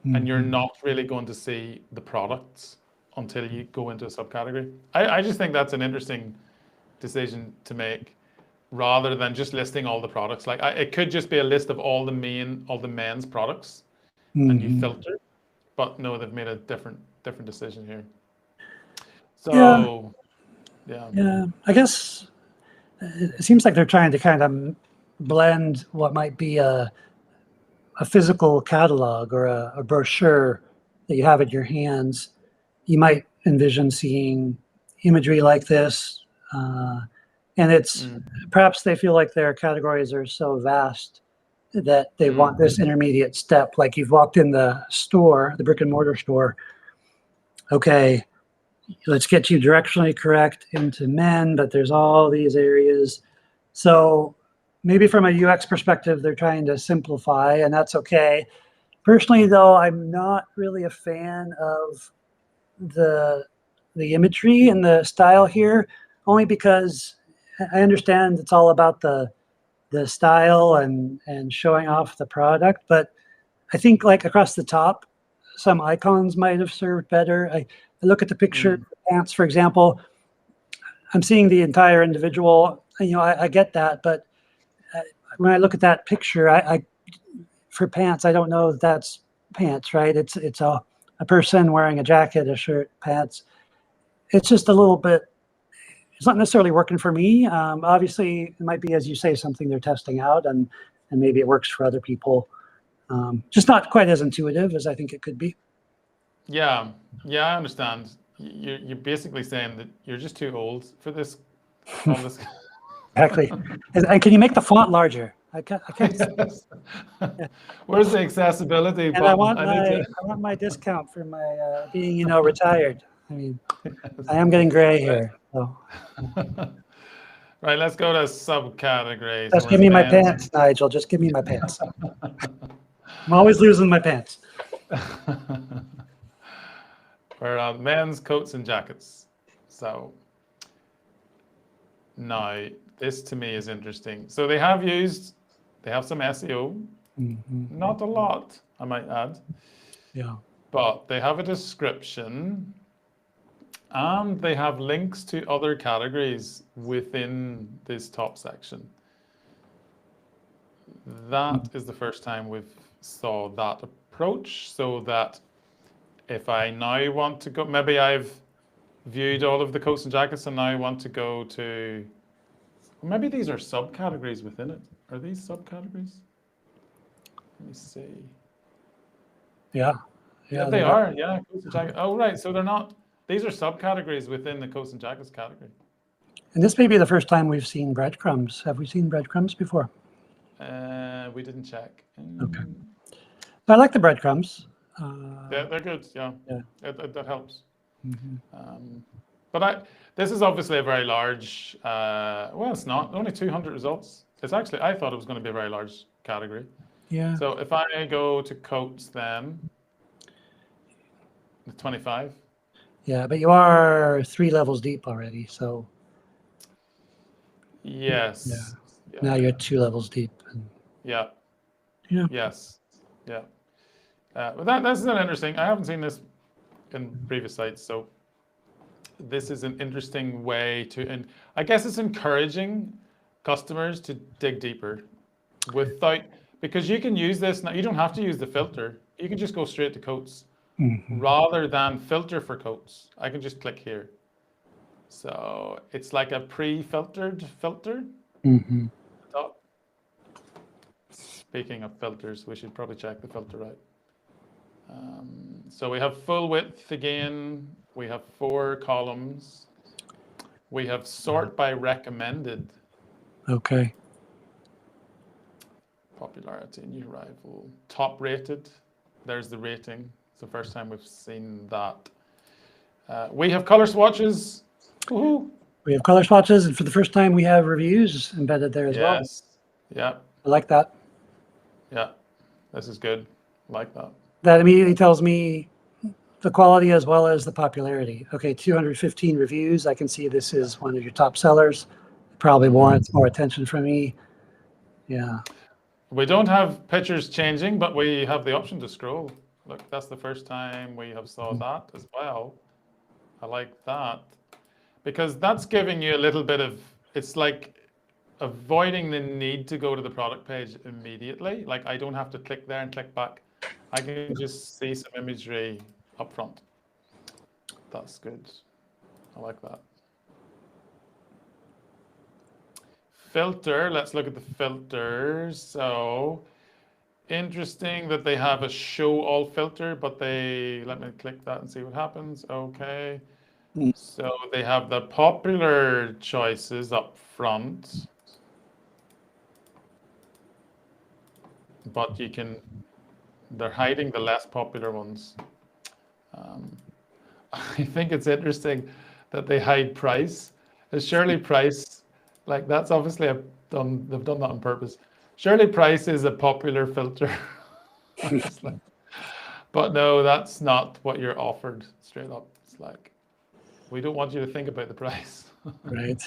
And you're not really going to see the products until you go into a subcategory. I just think that's an interesting decision to make, rather than just listing all the products. Like it could just be a list of all the men's products, and you filter. But no, they've made a different decision here. So Yeah. Yeah, I guess it seems like they're trying to kind of blend what might be a physical catalog or a brochure that you have in your hands. You might envision seeing imagery like this, and it's Mm. perhaps they feel like their categories are so vast that they Mm. want this intermediate step. Like you've walked in the store, the brick and mortar store. Okay, let's get you directionally correct into men, but there's all these areas. So maybe from a UX perspective, they're trying to simplify, and that's okay. Personally, though, I'm not really a fan of the the imagery and the style here, only because I understand it's all about the style and showing off the product, but I think like across the top, some icons might have served better. I look at the picture of Mm. the pants, for example. I'm seeing the entire individual. You know, I get that, but uh, when I look at that picture, I for pants, I don't know that that's pants, right? It's a person wearing a jacket, a shirt, pants. It's just a little bit. It's not necessarily working for me. Obviously, it might be, as you say, something they're testing out, and maybe it works for other people. Just not quite as intuitive as I think it could be. Yeah. Yeah, I understand. You're basically saying that you're just too old for this, all this. Exactly. And can you make the font larger? I can't see. Yes. Yeah. Where's the accessibility And I button? want I need to. my discount for my being, retired. I mean, I am getting gray Right. here. So Right, let's go to subcategories. So just we're give me my men's. pants, Nigel. Just give me my pants. I'm always losing my pants. We're on men's coats and jackets. So now this to me is interesting. So they have some SEO, not a lot, I might add, Yeah. but they have a description and they have links to other categories within this top section. That is the first time we've saw that approach, so that if I now want to go, maybe I've viewed all of the coats and jackets and now I want to go to, maybe these are subcategories within it. Are these subcategories? Let me see. Yeah. Yeah, Yeah. they are. Yeah, coats and jackets. Oh, right. So they're not, these are subcategories within the coats and jackets category. And this may be the first time we've seen breadcrumbs. Have we seen breadcrumbs before? We didn't check. Okay. I like the breadcrumbs. They're good. Yeah, Yeah. that helps. Mhm. But this is obviously a very large, well, it's not, only 200 results. It's actually, I thought it was going to be a very large category. Yeah. So if I go to coats then, the 25. Yeah, but you are 3 levels deep already, so yeah. Yes. Now Yeah. you're 2 levels deep. And, Yeah. yeah. Yes. Yeah. But that's an interesting, I haven't seen this in previous sites, so this is an interesting way to, and I guess it's encouraging customers to dig deeper without, because you can use this now, you don't have to use the filter. You can just go straight to coats rather than filter for coats. I can just click here. So it's like a pre-filtered filter. Mm-hmm. Top. Speaking of filters, we should probably check the filter out. So we have full width again. We have 4 columns. We have sort by recommended. Okay. Popularity, new arrival, top rated. There's the rating. It's the first time we've seen that. We have color swatches. Woohoo! We have color swatches, and for the first time, we have reviews embedded there as well. Yes. Yeah. I like that. Yeah. This is good. Like that. That immediately tells me the quality as well as the popularity. Okay, 215 reviews. I can see this is one of your top sellers. Probably warrants more attention from me. Yeah. We don't have pictures changing, but we have the option to scroll. Look, that's the first time we have saw that as well. I like that because that's giving you a little bit of, it's like avoiding the need to go to the product page immediately. Like I don't have to click there and click back. I can just see some imagery up front. That's good. I like that. filter, let's look at the filters. So interesting that they have a show all filter, but let me click that and see what happens. Okay. So they have the popular choices up front, but they're hiding the less popular ones. I think it's interesting that they hide price. Surely price, like that's obviously they've done that on purpose. Surely price is a popular filter. It's like, but no, that's not what you're offered straight up. It's like, we don't want you to think about the price. Right.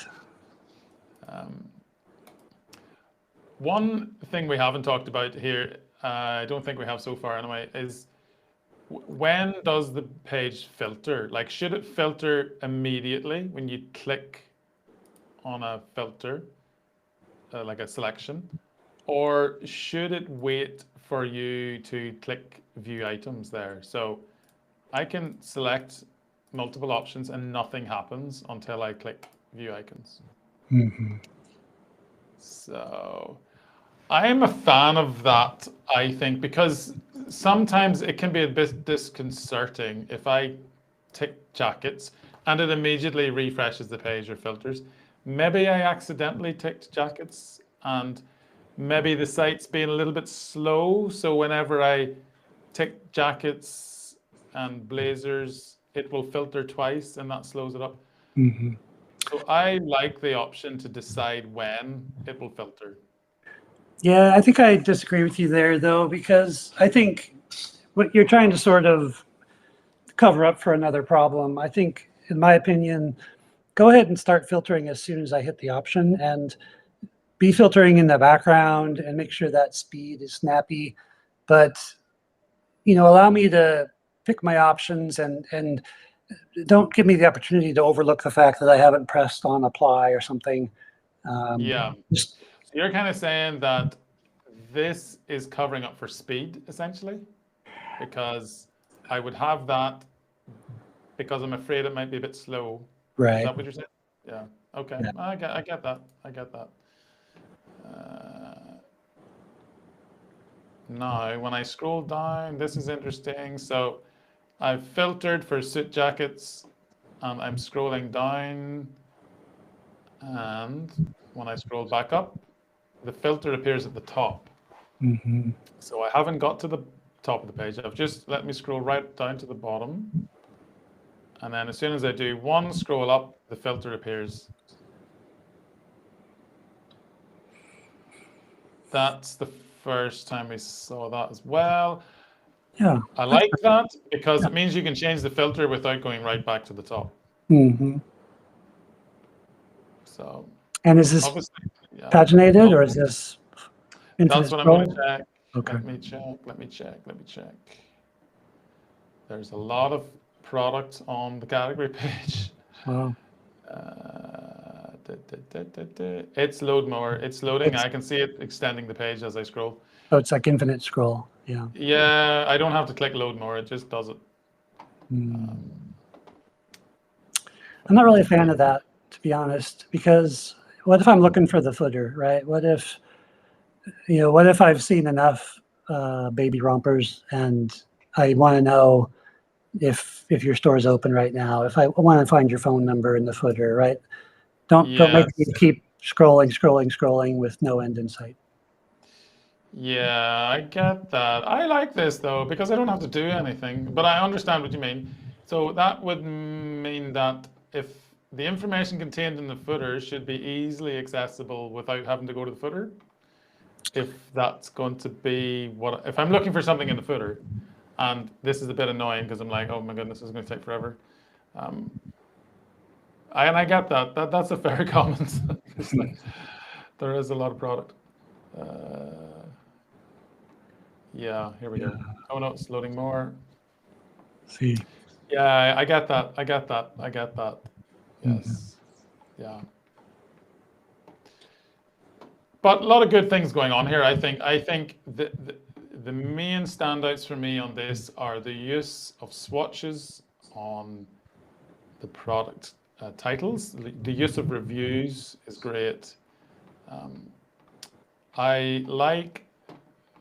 One thing we haven't talked about here, I don't think we have so far anyway, is when does the page filter? Like, should it filter immediately when you click on a filter, like a selection, or should it wait for you to click view items there? So I can select multiple options and nothing happens until I click view icons. So I am a fan of that, I think, because sometimes it can be a bit disconcerting if I tick jackets and it immediately refreshes the page or filters. Maybe I accidentally ticked jackets and maybe the site's being a little bit slow. So whenever I tick jackets and blazers, it will filter twice and that slows it up. So I like the option to decide when it will filter. Yeah, I think I disagree with you there, though, because I think what you're trying to sort of cover up for another problem. I think, in my opinion, go ahead and start filtering as soon as I hit the option and be filtering in the background and make sure that speed is snappy. But, allow me to pick my options and don't give me the opportunity to overlook the fact that I haven't pressed on apply or something. Yeah. Just, So you're kind of saying that this is covering up for speed, essentially, because I would have that because I'm afraid it might be a bit slow. Is right. that what you're saying? Yeah. Okay. Yeah. I get that. I get that. Now, when I scroll down, this is interesting. So I've filtered for suit jackets and I'm scrolling down. And when I scroll back up, the filter appears at the top. So I haven't got to the top of the page. I've just let me scroll right down to the bottom. And then as soon as I do one scroll up, the filter appears. That's the first time we saw that as well. Yeah. I like that because it means you can change the filter without going right back to the top. So, and is this obviously, yeah. paginated or is this infinite That's what I'm going to scroll? check. Okay. Let me check. There's a lot of product on the category page. Wow. It's load more. It's loading. I can see it extending the page as I scroll. Oh, it's like infinite scroll. Yeah. Yeah, I don't have to click load more. It just does it. I'm not really a fan of that, to be honest, because what if I'm looking for the footer, right? What if I've seen enough baby rompers and I want to know if your store is open right now, if I want to find your phone number in the footer, right? Don't make me keep scrolling with no end in sight. Yeah, I get that. I like this though because I don't have to do anything, but I understand what you mean. So that would mean that if the information contained in the footer should be easily accessible without having to go to the footer, if that's going to be if I'm looking for something in the footer, and this is a bit annoying because I'm like, oh my goodness, this is going to take forever. And I get that. That's a fair comment. Like, there is a lot of product. Yeah, here we go. Oh no, it's loading more. See. Yeah, I get that. Yes. Yeah. But a lot of good things going on here. I think the main standouts for me on this are the use of swatches on the product titles. The use of reviews is great. I like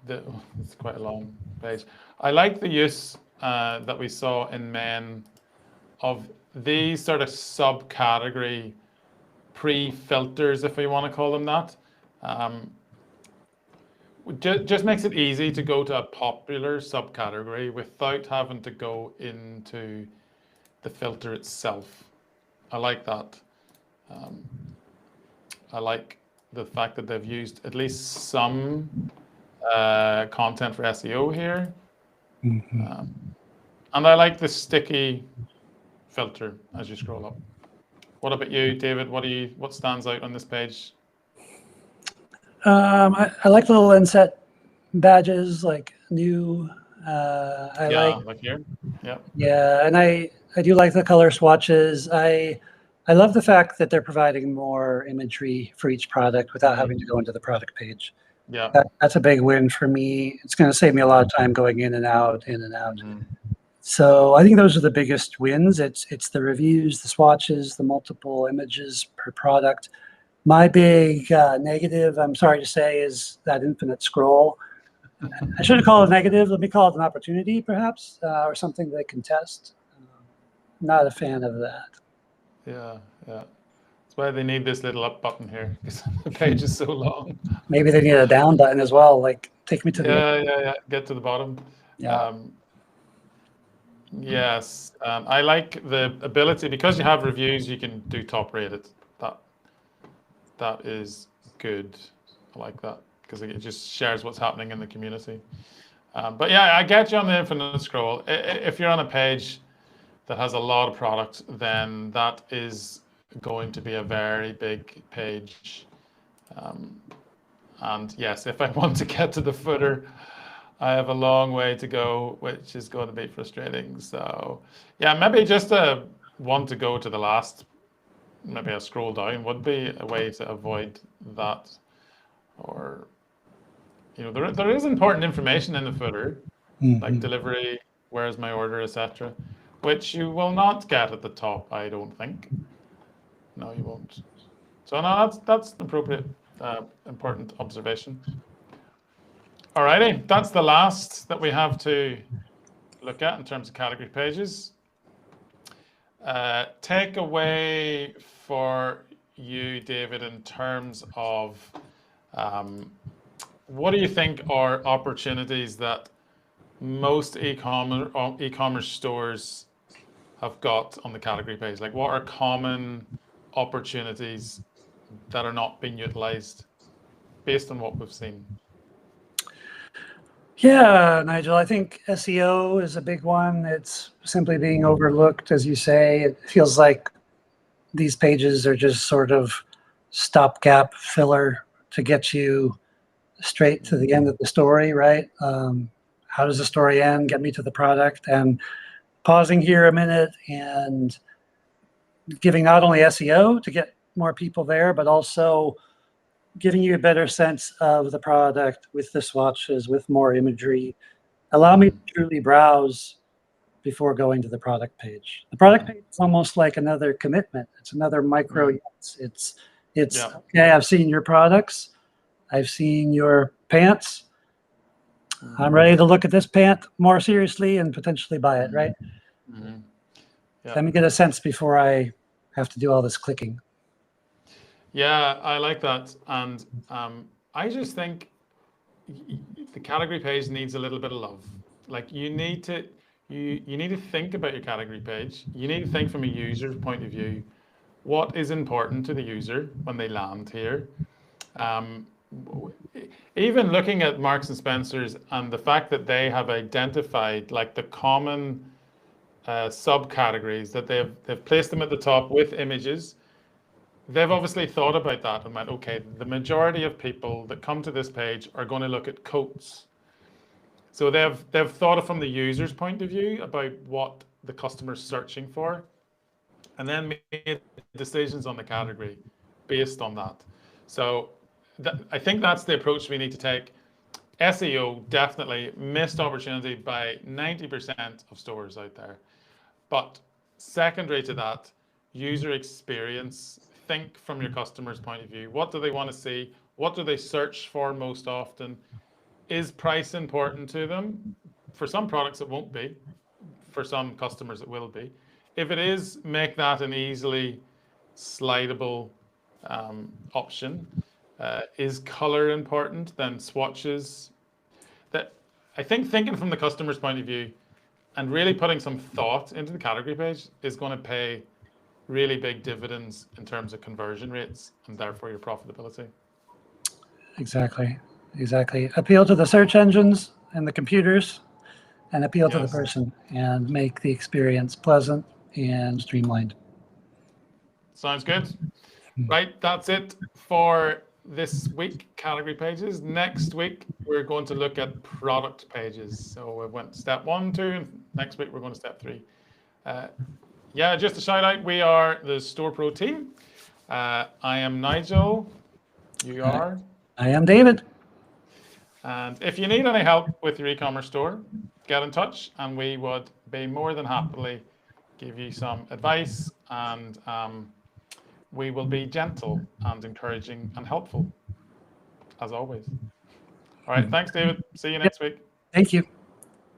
it's quite a long page. I like the use that we saw in men of these sort of subcategory pre-filters, if we want to call them that. Just makes it easy to go to a popular subcategory without having to go into the filter itself. I like that. I like the fact that they've used at least some content for SEO here. And I like the sticky filter as you scroll up. What about you, David? What stands out on this page? I like the little inset badges, like new. Like here. Yeah, and I do like the color swatches. I love the fact that they're providing more imagery for each product without having to go into the product page. Yeah. That's a big win for me. It's going to save me a lot of time going in and out, in and out. So I think those are the biggest wins. It's the reviews, the swatches, the multiple images per product. My big negative, I'm sorry to say, is that infinite scroll. I shouldn't call it a negative. Let me call it an opportunity, perhaps, or something they can test. Not a fan of that. Yeah. That's why they need this little up button here, because the page is so long. Maybe they need a down button as well, like take me to the Yeah. Get to the bottom. Yeah. Yes, I like the ability, because you have reviews, you can do top rated. That is good. I like that, because it just shares what's happening in the community. But yeah, I get you on the infinite scroll. If you're on a page that has a lot of product, then that is going to be a very big page. And yes, if I want to get to the footer, I have a long way to go, which is going to be frustrating. So yeah, maybe just want to go to the last, maybe a scroll down would be a way to avoid that. Or, there is important information in the footer, like delivery, where's my order, etc., which you will not get at the top, I don't think. No, you won't. So no, that's appropriate, important observation. Alrighty, that's the last that we have to look at in terms of category pages. Takeaway for you, David, in terms of what do you think are opportunities that most e-commerce stores have got on the category page? Like, what are common opportunities that are not being utilized based on what we've seen? Yeah, Nigel, I think SEO is a big one. It's simply being overlooked, as you say. It feels like these pages are just sort of stopgap filler to get you straight to the end of the story, right? How does the story end? Get me to the product. And pausing here a minute and giving not only SEO to get more people there, but also giving you a better sense of the product with the swatches, with more imagery. Allow me to truly browse before going to the product page. The product page is almost like another commitment. It's another micro yes. It's okay, I've seen your products. I've seen your pants. I'm ready to look at this pant more seriously and potentially buy it, right? Let me get a sense before I have to do all this clicking. Yeah, I like that. And I just think the category page needs a little bit of love. Like, you need to think about your category page. You need to think from a user's point of view. What is important to the user when they land here? Even looking at Marks and Spencer's and the fact that they have identified like the common subcategories, that they've placed them at the top with images. They've obviously thought about that and went, okay, the majority of people that come to this page are going to look at coats. So they've thought of from the user's point of view about what the customer's searching for, and then made decisions on the category based on that. So I think that's the approach we need to take. SEO, definitely missed opportunity by 90% of stores out there. But secondary to that, user experience, think from your customer's point of view. What do they want to see? What do they search for most often? Is price important to them? For some products, it won't be. For some customers, it will be. If it is, make that an easily slidable option. Is color important? Then swatches. That I think thinking from the customer's point of view and really putting some thought into the category page is going to pay really big dividends in terms of conversion rates and therefore your profitability. Exactly. Appeal to the search engines and the computers, and appeal to the person, and make the experience pleasant and streamlined. Sounds good. Right, that's it for this week, category pages. Next week, we're going to look at product pages. So we went step 1, 2, and next week we're going to step 3. Yeah, just a shout out, we are the Store Pro team. I am Nigel. You are? I am David. And if you need any help with your e-commerce store, get in touch and we would be more than happily give you some advice, and we will be gentle and encouraging and helpful, as always. All right, thanks, David. See you next week. Thank you.